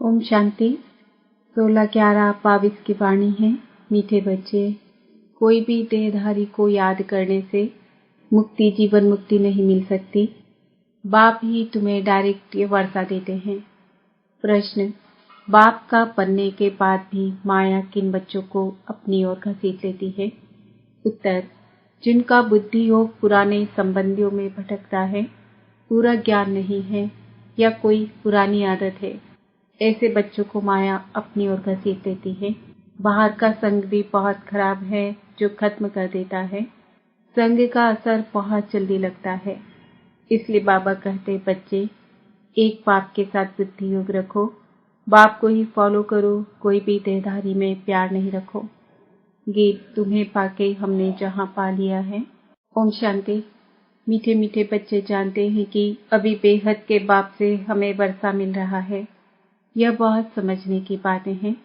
ओम शांति। 16/11/22 की वाणी है। मीठे बच्चे, कोई भी देहधारी को याद करने से मुक्ति, जीवन मुक्ति नहीं मिल सकती। बाप ही तुम्हें डायरेक्ट ये वर्षा देते हैं। प्रश्न, बाप का बनने के बाद भी माया किन बच्चों को अपनी ओर घसीट लेती है? उत्तर, जिनका बुद्धि योग पुराने संबंधियों में भटकता है, पूरा ज्ञान नहीं है या कोई पुरानी आदत है, ऐसे बच्चों को माया अपनी ओर घसीट लेती है। बाहर का संग भी बहुत खराब है जो खत्म कर देता है। संग का असर बहुत जल्दी लगता है। इसलिए बाबा कहते, बच्चे एक बाप के साथ बुद्धि योग रखो, बाप को ही फॉलो करो, कोई भी देहधारी में प्यार नहीं रखो। गीत, तुम्हें पाके हमने जहां पा लिया है। ओम शांति। मीठे मीठे बच्चे जानते हैं कि अभी बेहद के बाप से हमें वर्षा मिल रहा है। यह बहुत समझने की बातें हैं।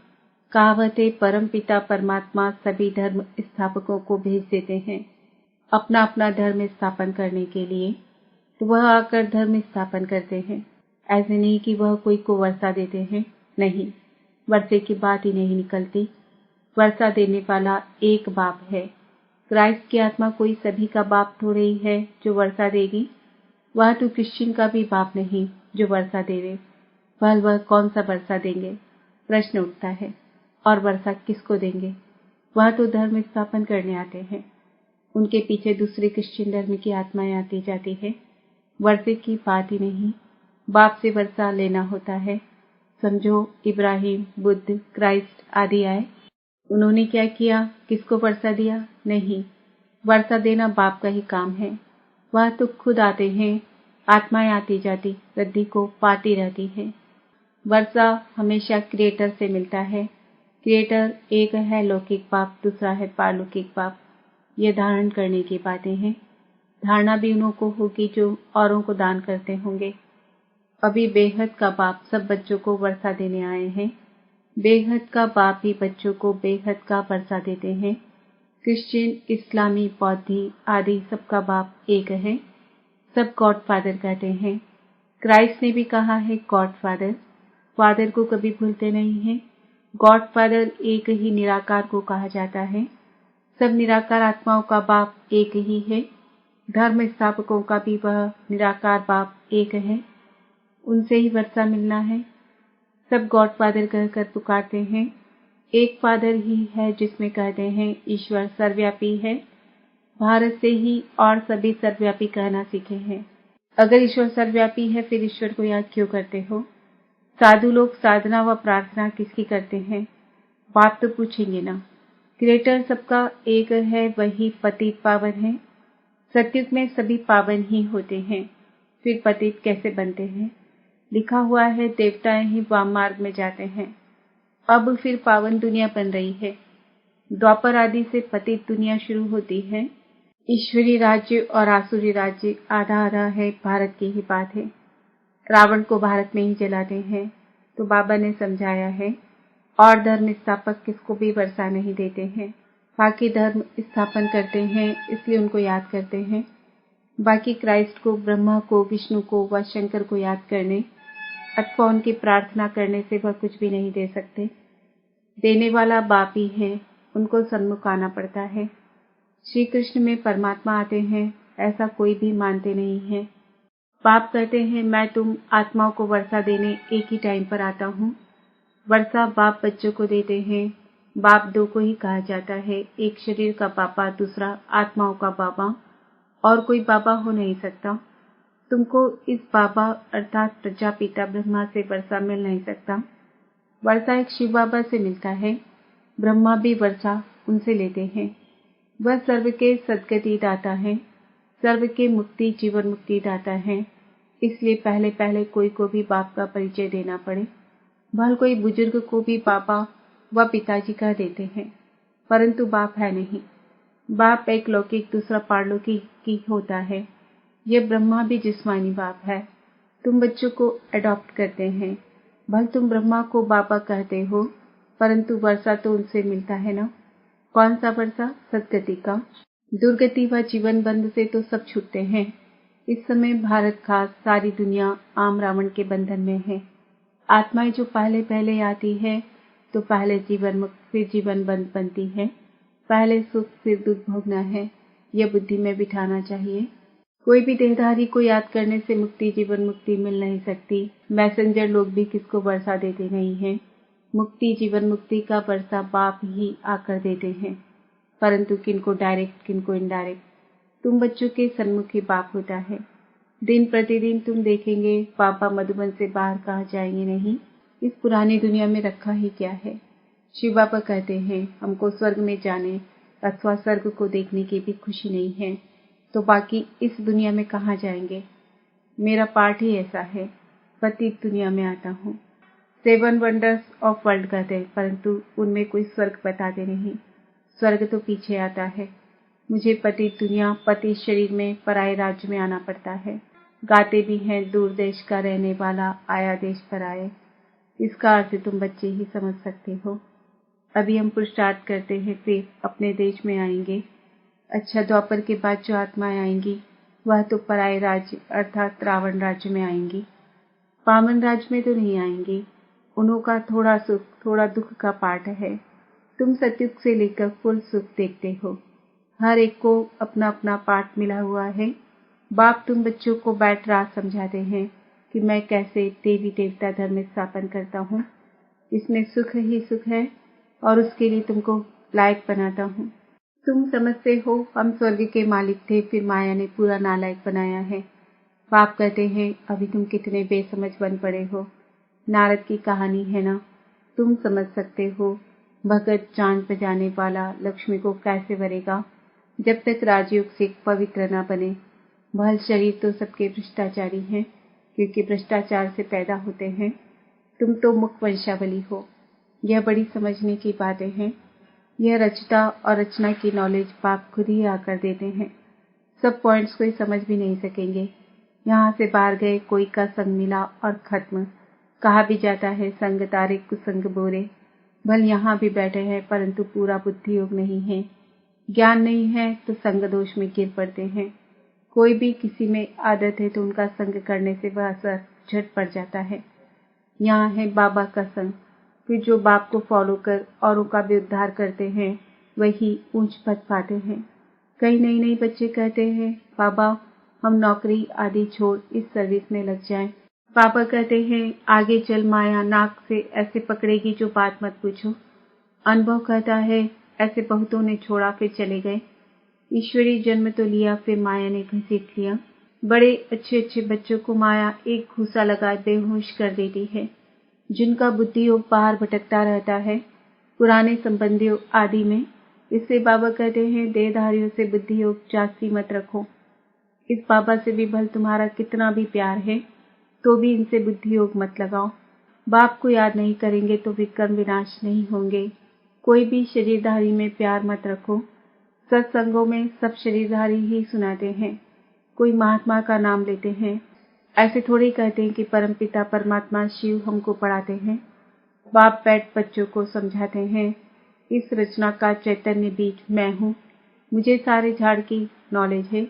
कहावत है, परम पिता परमात्मा सभी धर्म स्थापकों को भेज देते हैं अपना अपना धर्म स्थापन करने के लिए, तो वह आकर धर्म स्थापन करते हैं। ऐसे नहीं कि वह कोई को वर्षा देते हैं, नहीं, वर्षे की बात ही नहीं निकलती। वर्षा देने वाला एक बाप है। क्राइस्ट की आत्मा कोई सभी का बाप थोड़ी ही है जो वर्षा देगी। वह तो क्रिश्चियन का भी बाप नहीं जो वर्षा देवे। वह कौन सा वर्षा देंगे? प्रश्न उठता है। और वर्षा किसको देंगे? वह तो धर्म स्थापन करने आते हैं। उनके पीछे दूसरे क्रिश्चियन धर्म की आत्माएं आती जाती है। वर्षे की बात ही नहीं, बाप से वर्षा लेना होता है। समझो, इब्राहिम, बुद्ध, क्राइस्ट आदि आए, उन्होंने क्या किया? किसको वर्षा दिया? नहीं, वर्षा देना बाप का ही काम है। वह तो खुद आते हैं, आत्माएं आती जाती वृद्धि को पाती रहती है। वर्षा हमेशा क्रिएटर से मिलता है। क्रिएटर एक है लौकिक बाप, दूसरा है पारलौकिक बाप। ये धारण करने की बातें हैं। धारणा भी उन्हों को होगी जो औरों को दान करते होंगे। अभी बेहद का बाप सब बच्चों को वर्षा देने आए हैं। बेहद का बाप ही बच्चों को बेहद का वर्षा देते हैं। क्रिश्चियन, इस्लामी, बौद्धी आदि सबका बाप एक है। सब गॉड फादर कहते हैं। क्राइस्ट ने भी कहा है गॉड फादर। फादर को कभी भूलते नहीं हैं। गॉड फादर एक ही निराकार को कहा जाता है। सब निराकार आत्माओं का बाप एक ही है। धर्म स्थापकों का भी वह निराकार बाप एक है। उनसे ही वर्षा मिलना है। सब गॉड फादर कहकर पुकारते हैं। एक फादर ही है जिसमें कहते हैं ईश्वर सर्वव्यापी है। भारत से ही और सभी सर्वव्यापी कहना सीखे हैं। अगर ईश्वर सर्वव्यापी है फिर ईश्वर को याद क्यों करते हो? साधु लोग साधना व प्रार्थना किसकी करते हैं? बाप तो पूछेंगे ना। क्रिएटर सबका एक है, वही पतित पावन है। सत्युग में सभी पावन ही होते हैं, फिर पतित कैसे बनते हैं? लिखा हुआ है देवताएं ही वाम मार्ग में जाते हैं। अब फिर पावन दुनिया बन रही है। द्वापर आदि से पतित दुनिया शुरू होती है। ईश्वरी राज्य और आसुरी राज्य आधा आधा है, भारत की ही बात है। रावण को भारत में ही जलाते हैं। तो बाबा ने समझाया है, और धर्म स्थापक किसको भी वर्षा नहीं देते हैं। बाकी धर्म स्थापन करते हैं इसलिए उनको याद करते हैं। बाकी क्राइस्ट को, ब्रह्मा को, विष्णु को व शंकर को याद करने अथवा उनकी प्रार्थना करने से वह कुछ भी नहीं दे सकते। देने वाला बाप ही है, उनको सन्मुख आना पड़ता है। श्री कृष्ण में परमात्मा आते हैं ऐसा कोई भी मानते नहीं है। बाप कहते हैं मैं तुम आत्माओं को वर्षा देने एक ही टाइम पर आता हूँ। वर्षा बाप बच्चों को देते हैं। बाप दो को ही कहा जाता है, एक शरीर का बाबा, दूसरा आत्माओं का बाबा। और कोई बाबा हो नहीं सकता। तुमको इस बाबा अर्थात प्रजापिता ब्रह्मा से वर्षा मिल नहीं सकता। वर्षा एक शिव बाबा से मिलता है। ब्रह्मा भी वर्षा उनसे लेते हैं। वह सर्व के सद्गति दाता है, सर्व के मुक्ति, जीवन मुक्ति दाता है। इसलिए पहले पहले कोई को भी बाप का परिचय देना पड़े। भल कोई बुजुर्ग को भी बाबा व पिताजी कह देते हैं, परंतु बाप है नहीं। बाप एक लौकिक, दूसरा पारलौकिक की होता है। यह ब्रह्मा भी जिस्मानी बाप है। तुम बच्चों को अडॉप्ट करते हैं। भल तुम ब्रह्मा को बाबा कहते हो, परंतु वर्षा तो उनसे मिलता है ना। कौन सा वर्षा? सदगति का। दुर्गति व जीवन बंध से तो सब छूटते हैं। इस समय भारत खास सारी दुनिया आम रावण के बंधन में है। आत्माएं जो पहले पहले आती है तो पहले जीवन मुक्त फिर जीवन बंद बनती है। पहले सुख फिर दुख भोगना है, यह बुद्धि में बिठाना चाहिए। कोई भी देहधारी को याद करने से मुक्ति जीवन मुक्ति मिल नहीं सकती। मैसेंजर लोग भी किसको वर्षा देते नहीं हैं। मुक्ति जीवन मुक्ति का वर्षा बाप ही आकर देते हैं, परंतु किनको डायरेक्ट किनको इनडायरेक्ट। तुम बच्चों के सन्मुख ही बाप होता है। दिन प्रतिदिन तुम देखेंगे पापा मधुबन से बाहर कहाँ जाएंगे नहीं, इस पुरानी दुनिया में रखा ही क्या है। शिव बाबा कहते हैं हमको स्वर्ग में जाने अथवा स्वर्ग को देखने की भी खुशी नहीं है, तो बाकी इस दुनिया में कहाँ जाएंगे। मेरा पाठ ही ऐसा है, पतित दुनिया में आता हूँ। 7 वंडर्स ऑफ वर्ल्ड कहते हैं, परंतु उनमें कोई स्वर्ग बताते नहीं। स्वर्ग तो पीछे आता है। मुझे पतित दुनिया पतित शरीर में पराये राज्य में आना पड़ता है। गाते भी हैं दूर देश का रहने वाला आया देश पर आए। इसका अर्थ तुम बच्चे ही समझ सकते हो। अभी हम पुरुषार्थ करते हैं, फिर अपने देश में आएंगे। अच्छा, द्वापर के बाद जो आत्माएं आएंगी वह तो पराये राज्य अर्थात रावण राज्य में आएंगी। पावन राज्य में तो नहीं आएंगी। उन्हों का थोड़ा सुख थोड़ा दुख का पाठ है। तुम सतयुग से लेकर फुल सुख देखते हो। हर एक को अपना अपना पाठ मिला हुआ है। बाप तुम बच्चों को बैठ रात समझाते हैं कि मैं कैसे देवी देवता धर्म स्थापन करता हूँ। इसमें सुख ही सुख है और उसके लिए तुमको लायक बनाता हूँ। तुम समझते हो हम स्वर्ग के मालिक थे, फिर माया ने पूरा नालायक बनाया है। बाप कहते हैं अभी तुम कितने बेसमझ बन पड़े हो। नारद की कहानी है ना, तुम समझ सकते हो। भगत चांद पे जाने वाला लक्ष्मी को कैसे वरेगा जब तक राजयोग से पवित्र न बने। भल शरीर तो सबके भ्रष्टाचारी हैं, क्योंकि भ्रष्टाचार से पैदा होते हैं। तुम तो मुख वंशावली हो। यह बड़ी समझने की बातें हैं। यह रचता और रचना की नॉलेज बाप खुद ही आकर देते हैं। सब पॉइंट्स कोई समझ भी नहीं सकेंगे। यहाँ से बाहर गए कोई का संग मिला और खत्म। कहा भी जाता है संग तारे कुसंग बोरे। भल यहाँ भी बैठे हैं, परंतु पूरा बुद्धि योग नहीं है। ज्ञान नहीं है तो संग दोष में गिर पड़ते हैं। कोई भी किसी में आदत है तो उनका संग करने से वह असर झट पड़ जाता है। यहाँ है बाबा का संग, फिर जो बाप को फॉलो कर औरों का भी उद्धार करते हैं वही ऊंच पद पाते हैं। कई नई नई बच्चे कहते हैं बाबा हम नौकरी आदि छोड़ इस सर्विस में लग जाएं। पापा कहते हैं आगे चल माया नाक से ऐसे पकड़ेगी जो बात मत पूछो। अनुभव कहता है ऐसे बहुतों ने छोड़ा फिर चले गए। ईश्वरी जन्म तो लिया फिर माया ने घसीट लिया। बड़े अच्छे अच्छे बच्चों को माया एक घूसा लगा बेहोश कर देती है। जिनका बुद्धि योग बाहर भटकता रहता है पुराने संबंधियों आदि में। इससे बाबा कहते हैं देहधारियों से बुद्धि योग जास्ती मत रखो। इस बाबा से भी भल तुम्हारा कितना भी प्यार है तो भी इनसे बुद्धि योग मत लगाओ। बाप को याद नहीं करेंगे तो विक्रम विनाश नहीं होंगे। कोई भी शरीरधारी में प्यार मत रखो। सत्संगों में सब शरीरधारी ही सुनाते हैं। कोई महात्मा का नाम लेते हैं, ऐसे थोड़ी कहते हैं कि परमपिता परमात्मा शिव हमको पढ़ाते हैं। बाप बैठ बच्चों को समझाते हैं इस रचना का चैतन्य बीज मैं हूँ। मुझे सारे झाड़ की नॉलेज है,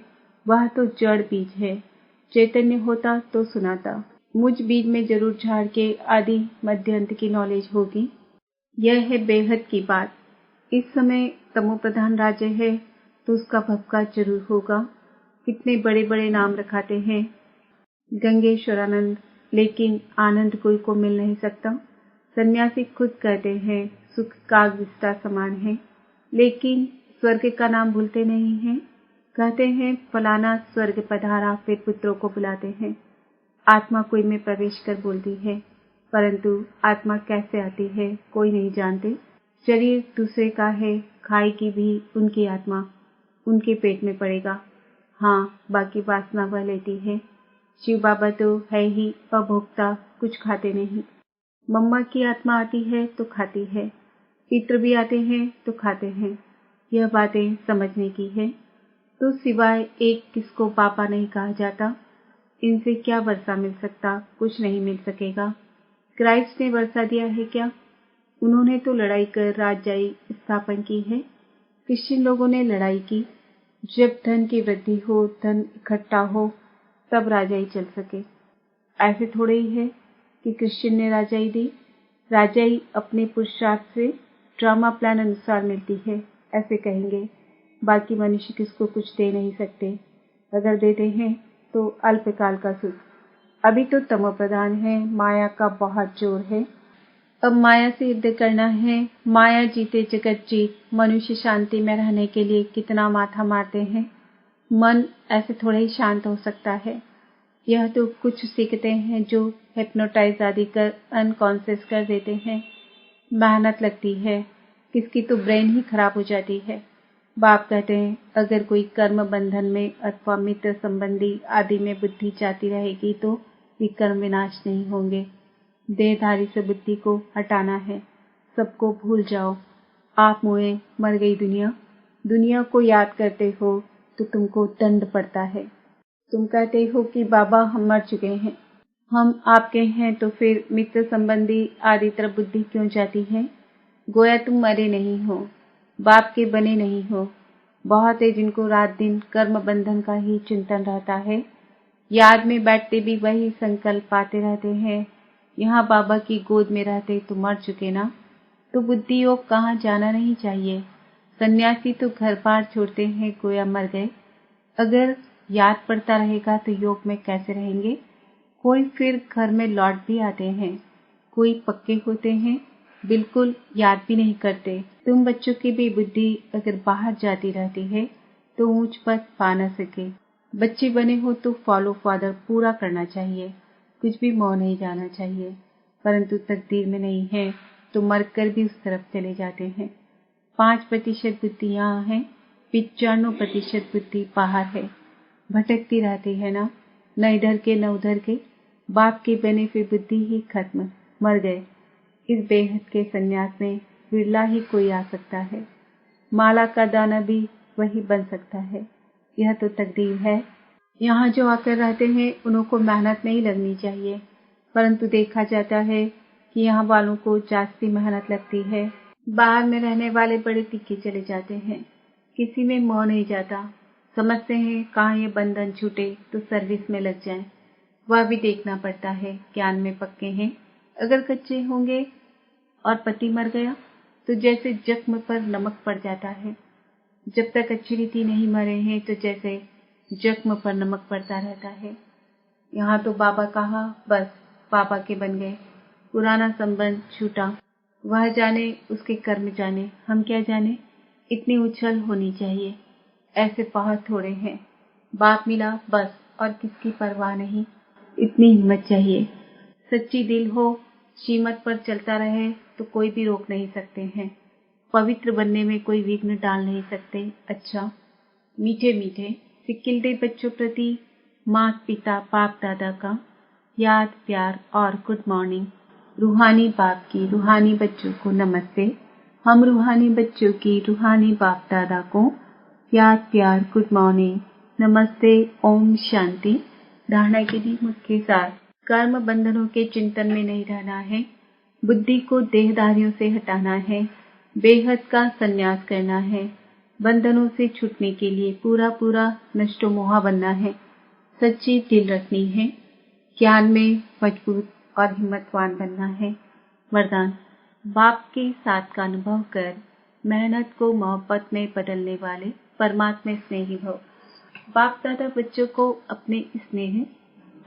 वह तो जड़ बीज है। चैतन्य होता तो सुनाता। मुझ बीज में जरूर झाड़ के आदि मध्य अंत की नॉलेज होगी। यह है बेहद की बात। इस समय तमो प्रधान राज्य है तो उसका भपका जरूर होगा। कितने बड़े बड़े नाम रखाते हैं गंगेश्वरानंद, लेकिन आनंद कोई को मिल नहीं सकता। सन्यासी खुद कहते हैं सुख काग विस्ता समान है, लेकिन स्वर्ग का नाम भूलते नहीं हैं। कहते हैं फलाना स्वर्ग पधारा, फिर पुत्रों को बुलाते हैं। आत्मा कोई में प्रवेश कर बोलती है, परंतु आत्मा कैसे आती है कोई नहीं जानते। शरीर दूसरे का है, खाएगी भी उनकी आत्मा, उनके पेट में पड़ेगा। हाँ, बाकी वासना वह लेती है। शिव बाबा तो है ही अभोक्ता, कुछ खाते नहीं। मम्मा की आत्मा आती है तो खाती है, पितृ भी आते हैं तो खाते हैं। यह बातें समझने की है। तो सिवाय एक किसको पापा नहीं कहा जाता। इनसे क्या वर्षा मिल सकता, कुछ नहीं मिल सकेगा। क्राइस्ट ने वर्षा दिया है क्या? उन्होंने तो लड़ाई कर राजाई स्थापन की है। क्रिश्चियन लोगों ने लड़ाई की। जब धन की वृद्धि हो, धन इकट्ठा हो, तब राजाई चल सके। ऐसे थोड़े ही है। कि कृष्ण ने राजाई दी। राजाई अपने पुरुषार्थ से ड्रामा प्लान अनुसार मिलती है, ऐसे कहेंगे। बाकी मनुष्य किसको कुछ दे नहीं सकते, अगर देते हैं तो अल्पकाल का सुख। अभी तो तमो प्रधान है, माया का बहुत जोर है। अब माया से युद्ध करना है। माया जीते जगत जीत। मनुष्य शांति में रहने के लिए कितना माथा मारते हैं। मन ऐसे थोड़े ही शांत हो सकता है। यह तो कुछ सीखते हैं जो हिप्नोटाइज आदि कर अनकॉन्शियस कर देते हैं। मेहनत लगती है, किसकी तो ब्रेन ही खराब हो जाती है। बाप कहते हैं अगर कोई कर्म बंधन में अथवा मित्र संबंधी आदि में बुद्धि जाती रहेगी तो विकर्म विनाश नहीं होंगे। देहधारी से बुद्धि को हटाना है। सबको भूल जाओ। आप मुए मर गई दुनिया। दुनिया को याद करते हो तो तुमको दंड पड़ता है। तुम कहते हो कि बाबा हम मर चुके हैं, हम आपके हैं, तो फिर मित्र संबंधी आदि तरफ बुद्धि क्यों जाती है? गोया तुम मरे नहीं हो, बाप के बने नहीं हो। बहुत है जिनको रात दिन कर्म बंधन का ही चिंतन रहता है। याद में बैठते भी वही संकल्प पाते रहते हैं। यहाँ बाबा की गोद में रहते तो मर चुके ना, तो बुद्धि योग कहाँ जाना नहीं चाहिए। सन्यासी तो घर बार छोड़ते हैं, गोया मर गए। अगर याद पड़ता रहेगा तो योग में कैसे रहेंगे? कोई फिर घर में लौट भी आते हैं, कोई पक्के होते हैं, बिल्कुल याद भी नहीं करते। तुम बच्चों की भी बुद्धि अगर बाहर जाती रहती है तो ऊंच पद पा न सके। बच्चे बने हो तो फॉलो फादर पूरा करना चाहिए, कुछ भी मोह नहीं जाना चाहिए। परंतु तकदीर में नहीं है तो मरकर भी उस तरफ चले जाते हैं। 5% बुद्धि यहाँ है, 95% बुद्धि बाहर है। भटकती रहती है ना, न इधर के न उधर के। बाप के बने फिर बुद्धि ही खत्म, मर गए। इस बेहद के संन्यास में बिरला ही कोई आ सकता है। माला का दाना भी वही बन सकता है। यह तो तकदीर है। यहाँ जो आकर रहते हैं उनको मेहनत नहीं लगनी चाहिए, परंतु देखा जाता है कि यहाँ वालों को जास्ती मेहनत लगती है। बाहर में रहने वाले बड़े तीखे चले जाते हैं, किसी में मोह नहीं जाता। समझते हैं कहाँ ये बंधन छूटे तो सर्विस में लग जाएं। वह भी देखना पड़ता है, ज्ञान में पक्के हैं। अगर कच्चे होंगे और पति मर गया तो जैसे जख्म पर नमक पड़ जाता है। जब तक अच्छी रीति नहीं मरे हैं तो जैसे जख्म पर नमक पड़ता रहता है। यहाँ तो बाबा कहा, बस बाबा के बन गए, पुराना संबंध छूटा। वह जाने, उसके कर्म जाने, हम क्या जाने। इतनी उछल होनी चाहिए, ऐसे बहुत थोड़े हैं। बाप मिला बस, और किसकी परवाह नहीं। इतनी हिम्मत चाहिए। सच्ची दिल हो, श्रीमत पर चलता रहे तो कोई भी रोक नहीं सकते हैं। पवित्र बनने में कोई विघ्न डाल नहीं सकते। अच्छा, मीठे मीठे सिक्किलदे बच्चों प्रति माता पिता बाप दादा का याद प्यार और गुड मॉर्निंग। रूहानी बाप की रूहानी बच्चों को नमस्ते। हम रूहानी बच्चों की रूहानी बाप दादा को याद प्यार गुड मॉर्निंग, नमस्ते, ओम शांति। धारणा के लिए मुख्य सार। कर्म बंधनों के चिंतन में नहीं रहना है, बुद्धि को देहधारियों से हटाना है, बेहद का संन्यास करना है, बंधनों से छूटने के लिए पूरा पूरा नष्टो मोहा बनना है, सच्ची दिल रखनी है, ज्ञान में मजबूत और हिम्मतवान बनना है। वरदान। बाप के साथ का अनुभव कर मेहनत को मोहब्बत में बदलने वाले परमात्मा स्नेही भव। बाप दादा बच्चों को अपने स्नेह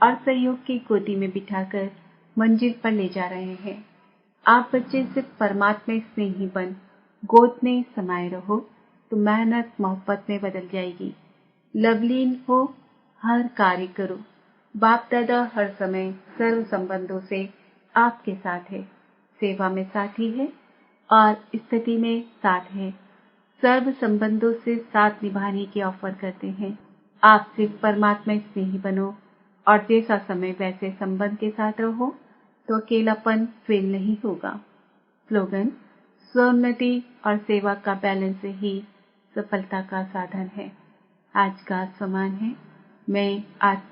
और सहयोग की गोदी में बिठाकर मंजिल पर ले जा रहे हैं। आप बच्चे सिर्फ परमात्मा स्नेही बन गोद में समाये रहो तो मेहनत मोहब्बत में बदल जाएगी। लवलीन हो, हर कार्य करो। बाप दादा हर समय सर्व संबंधों से आपके साथ है, सेवा में साथी है और स्थिति में साथ है। सर्व संबंधों से साथ निभाने की ऑफर करते हैं। आप सिर्फ परमात्मा स्नेही बनो और जैसा समय वैसे संबंध के साथ रहो तो अकेलापन फेल नहीं होगा। स्लोगन। स्वोन्नति और सेवा का बैलेंस ही सफलता का साधन है। आज का सम्मान है। मैं आत्मा